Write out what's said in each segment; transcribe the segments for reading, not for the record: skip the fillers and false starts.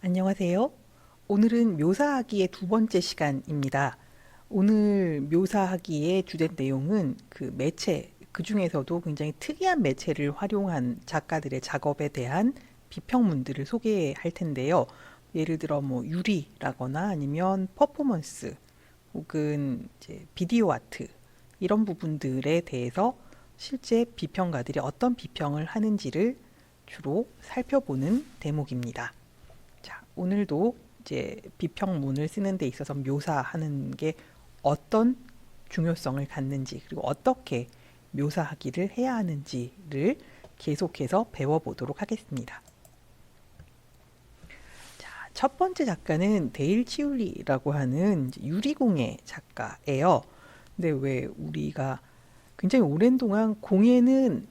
안녕하세요. 오늘은 묘사하기의 두 번째 시간입니다. 오늘 묘사하기의 주된 내용은 그 매체, 그 중에서도 굉장히 특이한 매체를 활용한 작가들의 작업에 대한 비평문들을 소개할 텐데요. 예를 들어 뭐 유리라거나 아니면 퍼포먼스 혹은 이제 비디오 아트 이런 부분들에 대해서 실제 비평가들이 어떤 비평을 하는지를 주로 살펴보는 대목입니다. 자, 오늘도 이제 비평문을 쓰는 데 있어서 묘사하는 게 어떤 중요성을 갖는지 그리고 어떻게 묘사하기를 해야 하는지를 계속해서 배워보도록 하겠습니다. 자, 첫 번째 작가는 데일 치울리라고 하는 유리공예 작가예요. 근데 왜 우리가 굉장히 오랜 동안 공예는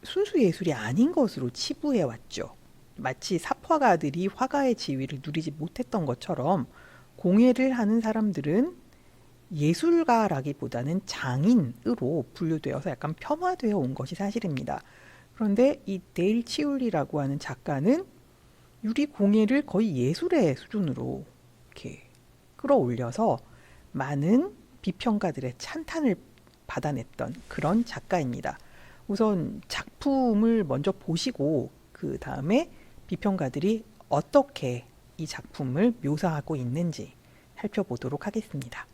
순수 예술이 아닌 것으로 치부해 왔죠. 마치 삽화가들이 화가의 지위를 누리지 못했던 것처럼 공예를 하는 사람들은 예술가라기보다는 장인으로 분류되어서 약간 폄하되어 온 것이 사실입니다. 그런데 이 데일 치울리라고 하는 작가는 유리 공예를 거의 예술의 수준으로 이렇게 끌어올려서 많은 비평가들의 찬탄을 받아냈던 그런 작가입니다. 우선 작품을 먼저 보시고 그 다음에 비평가들이 어떻게 이 작품을 묘사하고 있는지 살펴보도록 하겠습니다.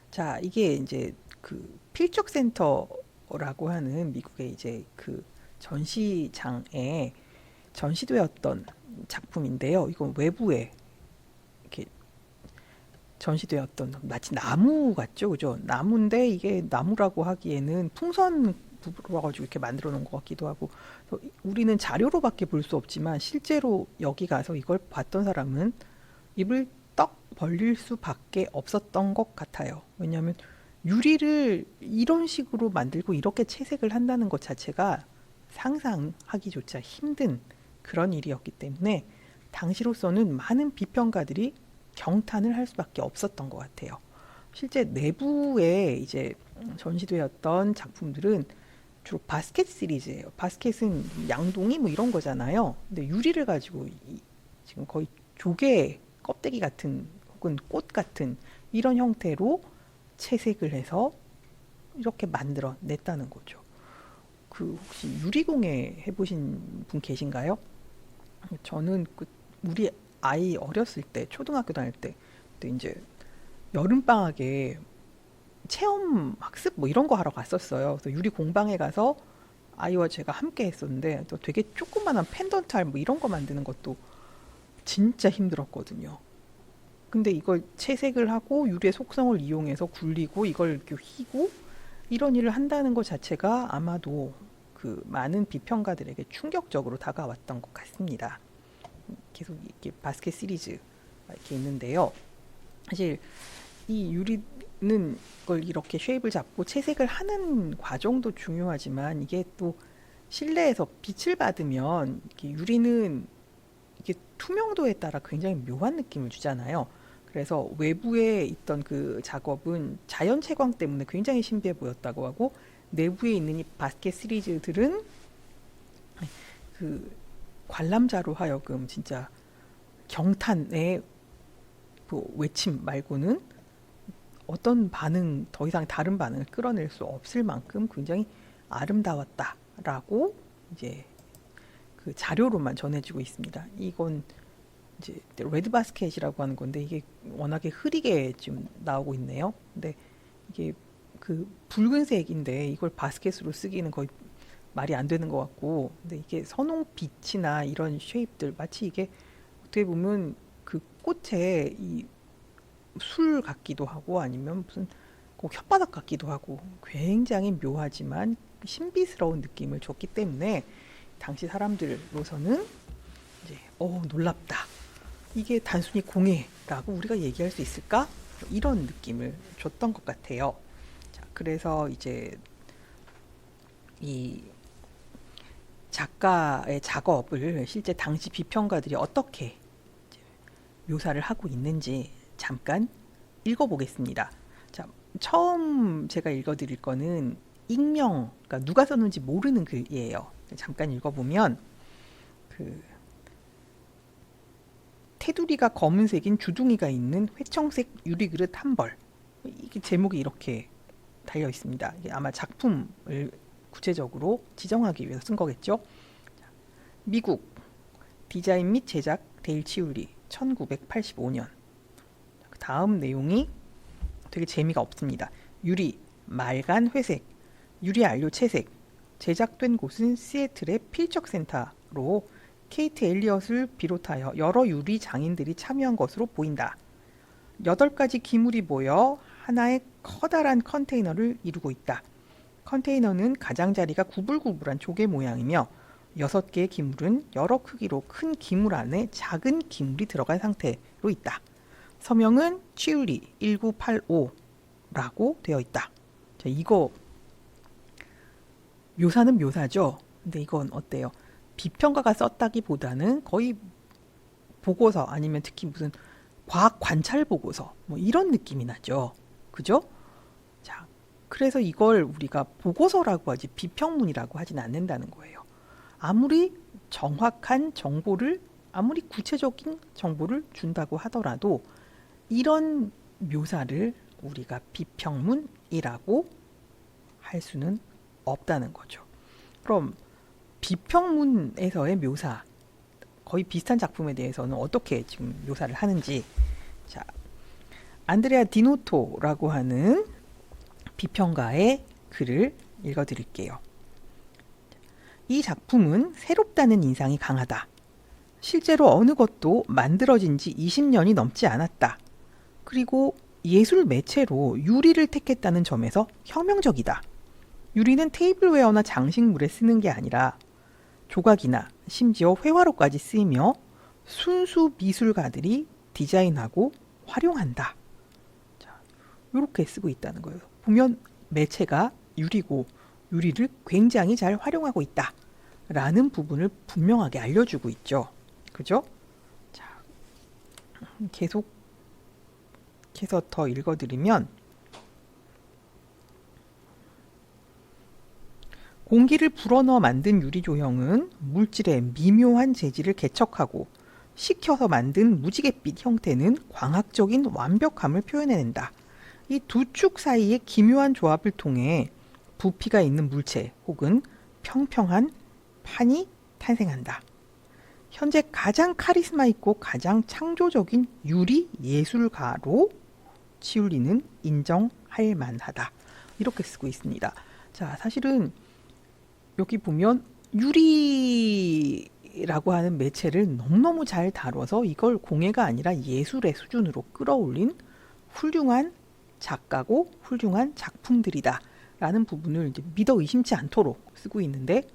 자, 이게 이제 그 필적센터라고 하는 미국의 이제 그 전시장에 전시되었던 작품인데요. 이건 외부에 이렇게 전시되었던 마치 나무 같죠, 그죠? 나무인데 이게 나무라고 하기에는 풍선 불어가지고 이렇게 만들어 놓은 것 같기도 하고, 우리는 자료로밖에 볼 수 없지만 실제로 여기 가서 이걸 봤던 사람은 입을 떡 벌릴 수밖에 없었던 것 같아요. 왜냐하면 유리를 이런 식으로 만들고 이렇게 채색을 한다는 것 자체가 상상하기조차 힘든 그런 일이었기 때문에 당시로서는 많은 비평가들이 경탄을 할 수밖에 없었던 것 같아요. 실제 내부에 이제 전시되었던 작품들은 주로 바스켓 시리즈예요. 바스켓은 양동이 뭐 이런 거잖아요. 근데 유리를 가지고 지금 거의 조개 껍데기 같은 혹은 꽃 같은 이런 형태로 채색을 해서 이렇게 만들어 냈다는 거죠. 그 혹시 유리공예 해보신 분 계신가요? 저는 그 우리 아이 어렸을 때 초등학교 다닐 때 그때 이제 여름 방학에 체험 학습 뭐 이런 거 하러 갔었어요. 그래서 유리 공방에 가서 아이와 제가 함께 했었는데 또 되게 조그만한 펜던트 뭐 이런 거 만드는 것도 진짜 힘들었거든요. 근데 이걸 채색을 하고 유리의 속성을 이용해서 굴리고 이걸 이렇게 휘고 이런 일을 한다는 것 자체가 아마도 그 많은 비평가들에게 충격적으로 다가왔던 것 같습니다. 계속 이렇게 바스켓 시리즈 이렇게 있는데요. 사실 이 유리는 걸 이렇게 쉐입을 잡고 채색을 하는 과정도 중요하지만 이게 또 실내에서 빛을 받으면 이렇게 유리는 이게 투명도에 따라 굉장히 묘한 느낌을 주잖아요. 그래서 외부에 있던 그 작업은 자연 채광 때문에 굉장히 신비해 보였다고 하고 내부에 있는 이 바스켓 시리즈들은 그 관람자로 하여금 진짜 경탄의 그 외침 말고는 어떤 반응, 더 이상 다른 반응을 끌어낼 수 없을 만큼 굉장히 아름다웠다라고 이제 그 자료로만 전해지고 있습니다. 이건 이제 레드 바스켓이라고 하는 건데 이게 워낙에 흐리게 지금 나오고 있네요. 근데 이게 그 붉은색인데 이걸 바스켓으로 쓰기는 거의 말이 안 되는 것 같고, 근데 이게 선홍빛이나 이런 쉐입들 마치 이게 어떻게 보면 그 꽃에 이 술 같기도 하고 아니면 무슨 꼭 혓바닥 같기도 하고 굉장히 묘하지만 신비스러운 느낌을 줬기 때문에 당시 사람들로서는 이제 놀랍다. 이게 단순히 공예라고 우리가 얘기할 수 있을까? 이런 느낌을 줬던 것 같아요. 자, 그래서 이제 이 작가의 작업을 실제 당시 비평가들이 어떻게 묘사를 하고 있는지 잠깐 읽어보겠습니다. 자, 처음 제가 읽어드릴 거는 익명, 그러니까 누가 썼는지 모르는 글이에요. 잠깐 읽어보면 그 테두리가 검은색인 주둥이가 있는 회청색 유리그릇 한 벌. 이게 제목이 이렇게 달려 있습니다. 이게 아마 작품을 구체적으로 지정하기 위해서 쓴 거겠죠. 미국 디자인 및 제작 데일 치울리 1985년. 다음 내용이 되게 재미가 없습니다. 유리, 말간 회색, 유리 안료 채색. 제작된 곳은 시애틀의 필적센터로 케이트 엘리엇을 비롯하여 여러 유리 장인들이 참여한 것으로 보인다. 8가지 기물이 모여 하나의 커다란 컨테이너를 이루고 있다. 컨테이너는 가장자리가 구불구불한 조개 모양이며 6개의 기물은 여러 크기로 큰 기물 안에 작은 기물이 들어간 상태로 있다. 서명은 치울리 1985라고 되어 있다. 자, 이거 묘사는 묘사죠. 근데 이건 어때요? 비평가가 썼다기보다는 거의 보고서 아니면 특히 무슨 과학 관찰 보고서 뭐 이런 느낌이 나죠. 그죠? 자, 그래서 이걸 우리가 보고서라고 하지 비평문이라고 하진 않는다는 거예요. 아무리 정확한 정보를, 아무리 구체적인 정보를 준다고 하더라도 이런 묘사를 우리가 비평문이라고 할 수는 없다는 거죠. 그럼 비평문에서의 묘사, 거의 비슷한 작품에 대해서는 어떻게 지금 묘사를 하는지, 자, 안드레아 디노토라고 하는 비평가의 글을 읽어드릴게요. 이 작품은 새롭다는 인상이 강하다. 실제로 어느 것도 만들어진 지 20년이 넘지 않았다. 그리고 예술 매체로 유리를 택했다는 점에서 혁명적이다. 유리는 테이블웨어나 장식물에 쓰는 게 아니라 조각이나 심지어 회화로까지 쓰이며 순수 미술가들이 디자인하고 활용한다. 자, 이렇게 쓰고 있다는 거예요. 보면 매체가 유리고 유리를 굉장히 잘 활용하고 있다. 라는 부분을 분명하게 알려주고 있죠. 그죠? 자, 계속해서 더 읽어드리면 공기를 불어넣어 만든 유리 조형은 물질의 미묘한 재질을 개척하고 식혀서 만든 무지갯빛 형태는 광학적인 완벽함을 표현해낸다. 이 두 축 사이의 기묘한 조합을 통해 부피가 있는 물체 혹은 평평한 판이 탄생한다. 현재 가장 카리스마 있고 가장 창조적인 유리 예술가로 치울리는 인정할 만하다. 이렇게 쓰고 있습니다. 자, 사실은 여기 보면 유리라고 하는 매체를 너무너무 잘 다뤄서 이걸 공예가 아니라 예술의 수준으로 끌어올린 훌륭한 작가고 훌륭한 작품들이다 라는 부분을 이제 믿어 의심치 않도록 쓰고 있는데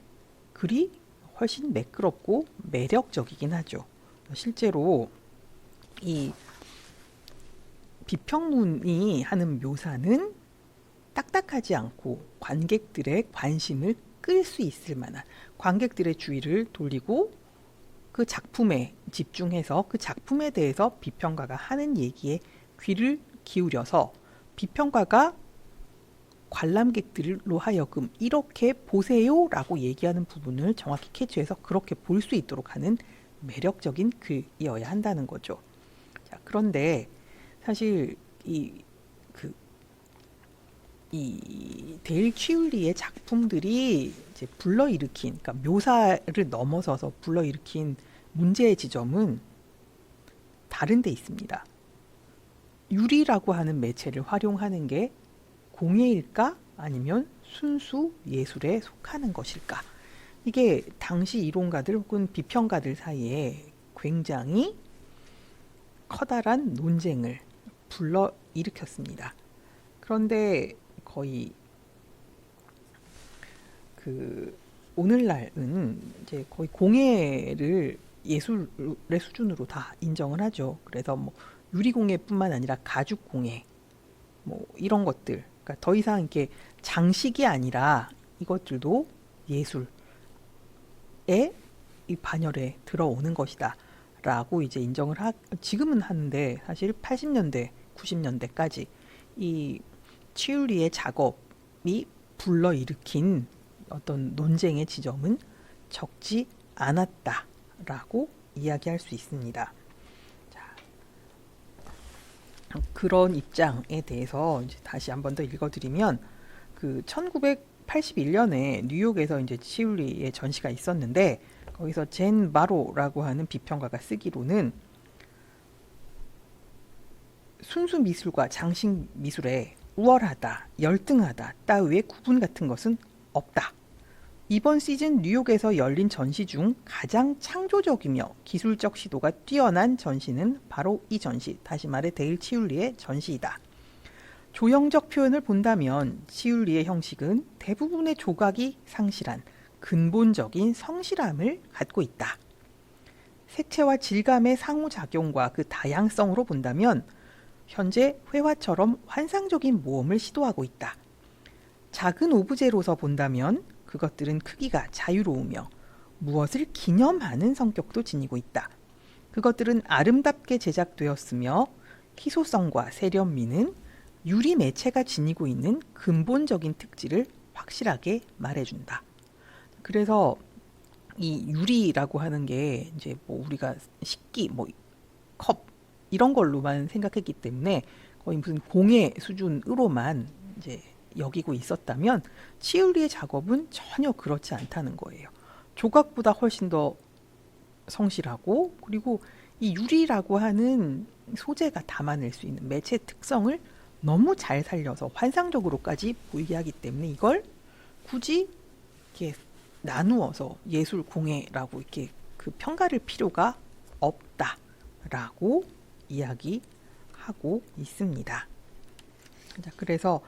글이 훨씬 매끄럽고 매력적이긴 하죠. 실제로 이 비평문이 하는 묘사는 딱딱하지 않고 관객들의 관심을 끌 수 있을 만한, 관객들의 주의를 돌리고 그 작품에 집중해서 그 작품에 대해서 비평가가 하는 얘기에 귀를 기울여서 비평가가 관람객들로 하여금 이렇게 보세요 라고 얘기하는 부분을 정확히 캐치해서 그렇게 볼 수 있도록 하는 매력적인 글이어야 한다는 거죠. 자, 그런데 사실 이 데일 치울리의 작품들이 이제 불러일으킨, 그러니까 묘사를 넘어서서 불러일으킨 문제의 지점은 다른 데 있습니다. 유리라고 하는 매체를 활용하는 게 공예일까? 아니면 순수 예술에 속하는 것일까? 이게 당시 이론가들 혹은 비평가들 사이에 굉장히 커다란 논쟁을 불러일으켰습니다. 그런데 거의 오늘날은 이제 거의 공예를 예술의 수준으로 다 인정을 하죠. 그래서 뭐 유리공예뿐만 아니라 가죽공예, 뭐 이런 것들, 그러니까 더 이상 이렇게 장식이 아니라 이것들도 예술의 이 반열에 들어오는 것이다라고 이제 인정을 지금은 하는데 사실 80년대, 90년대까지 이 치울리의 작업이 불러일으킨 어떤 논쟁의 지점은 적지 않았다라고 이야기할 수 있습니다. 그런 입장에 대해서 이제 다시 한 번 더 읽어드리면, 그 1981년에 뉴욕에서 이제 치울리의 전시가 있었는데, 거기서 젠 마로라고 하는 비평가가 쓰기로는 순수 미술과 장식 미술에 우월하다, 열등하다 따위의 구분 같은 것은 없다. 이번 시즌 뉴욕에서 열린 전시 중 가장 창조적이며 기술적 시도가 뛰어난 전시는 바로 이 전시, 다시 말해 데일 치울리의 전시이다. 조형적 표현을 본다면 치울리의 형식은 대부분의 조각이 상실한 근본적인 성실함을 갖고 있다. 색채와 질감의 상호작용과 그 다양성으로 본다면 현재 회화처럼 환상적인 모험을 시도하고 있다. 작은 오브제로서 본다면 그것들은 크기가 자유로우며 무엇을 기념하는 성격도 지니고 있다. 그것들은 아름답게 제작되었으며 희소성과 세련미는 유리 매체가 지니고 있는 근본적인 특질을 확실하게 말해준다. 그래서 이 유리라고 하는 게 이제 뭐 우리가 식기, 뭐 컵 이런 걸로만 생각했기 때문에 거의 무슨 공예 수준으로만 이제 여기고 있었다면 치울리의 작업은 전혀 그렇지 않다는 거예요. 조각보다 훨씬 더 성실하고, 그리고 이 유리라고 하는 소재가 담아낼 수 있는 매체 특성을 너무 잘 살려서 환상적으로까지 보이게 하기 때문에 이걸 굳이 이렇게 나누어서 예술 공예라고 이렇게 그 평가를 필요가 없다라고 이야기하고 있습니다. 자, 그래서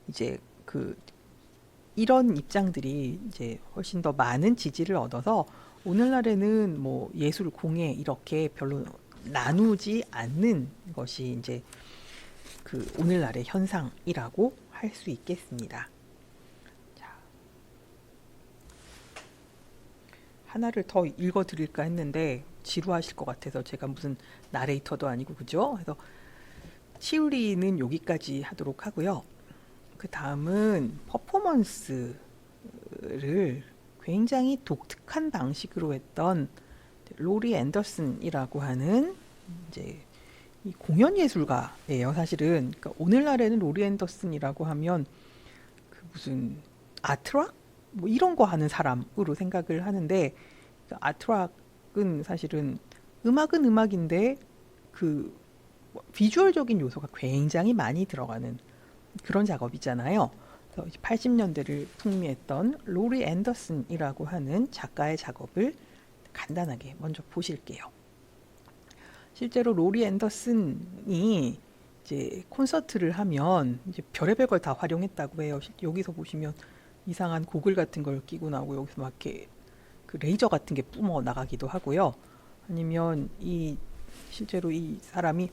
이제 그 이런 입장들이 이제 훨씬 더 많은 지지를 얻어서 오늘날에는 뭐 예술 공예 이렇게 별로 나누지 않는 것이 이제 그 오늘날의 현상이라고 할 수 있겠습니다. 자, 하나를 더 읽어드릴까 했는데 지루하실 것 같아서 제가 무슨 나레이터도 아니고, 그죠? 그래서 치울리는 여기까지 하도록 하고요. 그 다음은 퍼포먼스를 굉장히 독특한 방식으로 했던 로리 앤더슨이라고 하는 이제 이 공연 예술가예요. 사실은 그러니까 오늘날에는 로리 앤더슨이라고 하면 그 무슨 아트락 뭐 이런 거 하는 사람으로 생각을 하는데, 그 아트락은 사실은 음악은 음악인데 그 비주얼적인 요소가 굉장히 많이 들어가는 그런 작업이잖아요. 그래서 80년대를 풍미했던 로리 앤더슨이라고 하는 작가의 작업을 간단하게 먼저 보실게요. 실제로 로리 앤더슨이 이제 콘서트를 하면 이제 별의별 걸 다 활용했다고 해요. 여기서 보시면 이상한 고글 같은 걸 끼고 나오고, 여기서 막 이렇게 그 레이저 같은 게 뿜어 나가기도 하고요. 아니면 실제로 이 사람이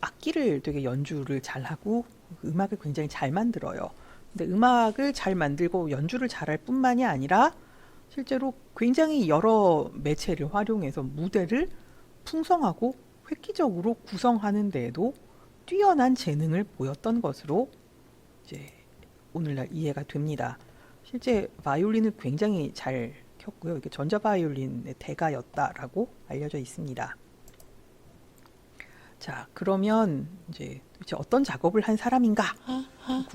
악기를 되게 연주를 잘하고 음악을 굉장히 잘 만들어요. 근데 음악을 잘 만들고 연주를 잘할 뿐만이 아니라 실제로 굉장히 여러 매체를 활용해서 무대를 풍성하고 획기적으로 구성하는 데에도 뛰어난 재능을 보였던 것으로 이제 오늘날 이해가 됩니다. 실제 바이올린을 굉장히 잘 켰고요. 이게 전자 바이올린의 대가였다라고 알려져 있습니다. 자, 그러면 이제 어떤 작업을 한 사람인가 궁금